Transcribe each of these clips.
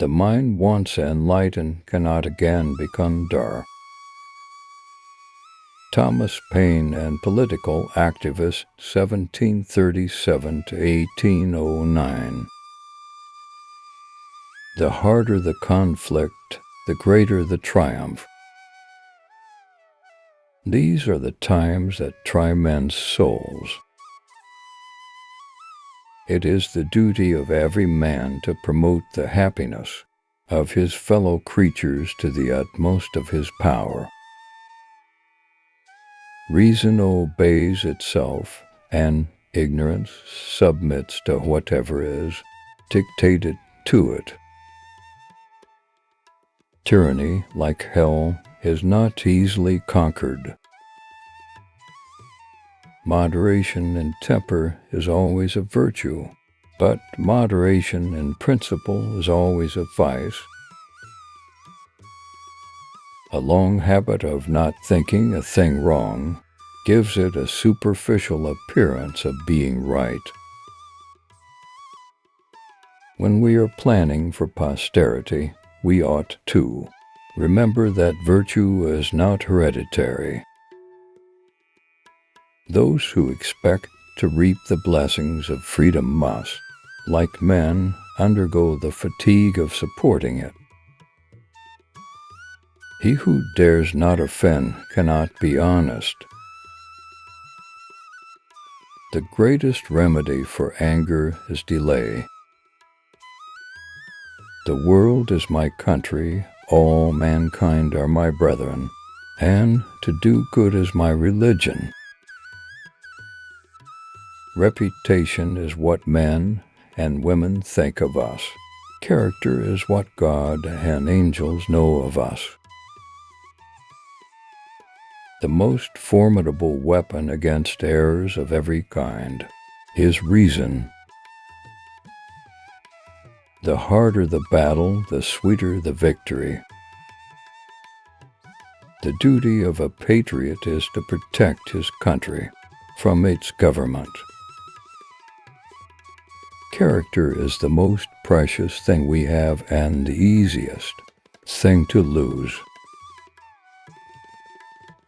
The mind once enlightened cannot again become dark. Thomas Paine and political activist, 1737 to 1809. The harder the conflict, the greater the triumph. These are the times that try men's souls. It is the duty of every man to promote the happiness of his fellow creatures to the utmost of his power. Reason obeys itself, and ignorance submits to whatever is dictated to it. Tyranny, like hell, is not easily conquered. Moderation in temper is always a virtue, but moderation in principle is always a vice. A long habit of not thinking a thing wrong gives it a superficial appearance of being right. When we are planning for posterity, we ought to remember that virtue is not hereditary. Those who expect to reap the blessings of freedom must, like men, undergo the fatigue of supporting it. He who dares not offend cannot be honest. The greatest remedy for anger is delay. The world is my country, all mankind are my brethren, and to do good is my religion. Reputation is what men and women think of us. Character is what God and angels know of us. The most formidable weapon against errors of every kind is reason. The harder the battle, the sweeter the victory. The duty of a patriot is to protect his country from its government. Character is the most precious thing we have and the easiest thing to lose.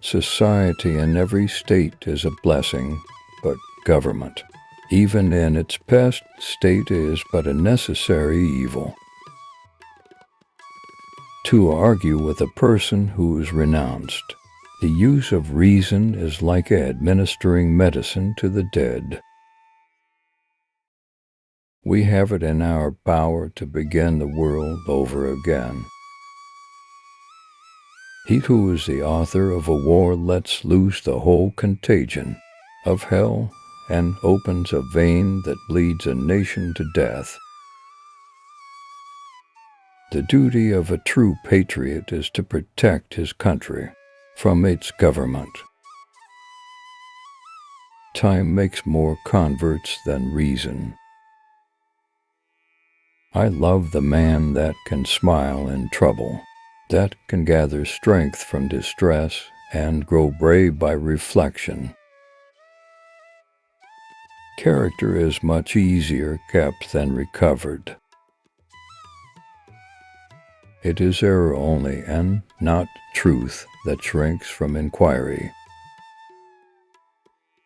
Society in every state is a blessing, but government, even in its best state, is but a necessary evil. To argue with a person who is renounced the use of reason is like administering medicine to the dead. We have it in our power to begin the world over again. He who is the author of a war lets loose the whole contagion of hell and opens a vein that bleeds a nation to death. The duty of a true patriot is to protect his country from its government. Time makes more converts than reason. I love the man that can smile in trouble, that can gather strength from distress and grow brave by reflection. Character is much easier kept than recovered. It is error only and not truth that shrinks from inquiry.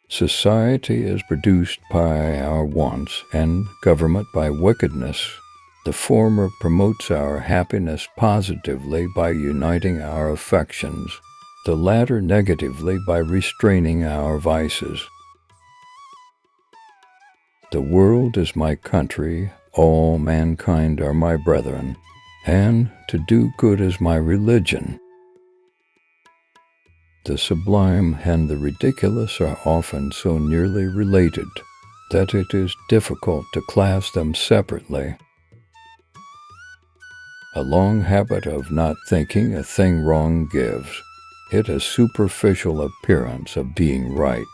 Society is produced by our wants and government by wickedness. The former promotes our happiness positively by uniting our affections, the latter negatively by restraining our vices. The world is my country, all mankind are my brethren, and to do good is my religion. The sublime and the ridiculous are often so nearly related that it is difficult to class them separately. A long habit of not thinking a thing wrong gives it a superficial appearance of being right.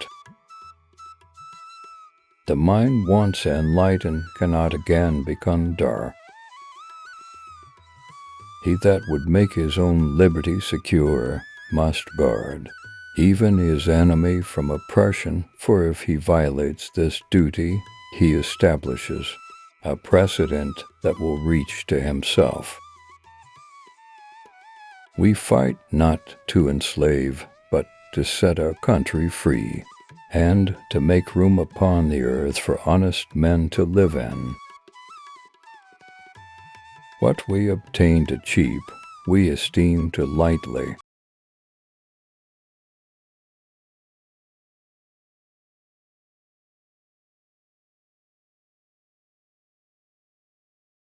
The mind once enlightened cannot again become dark. He that would make his own liberty secure must guard even his enemy from oppression, for if he violates this duty, he establishes a precedent that will reach to himself. We fight not to enslave, but to set our country free, and to make room upon the earth for honest men to live in. What we obtain too cheap, we esteem too lightly,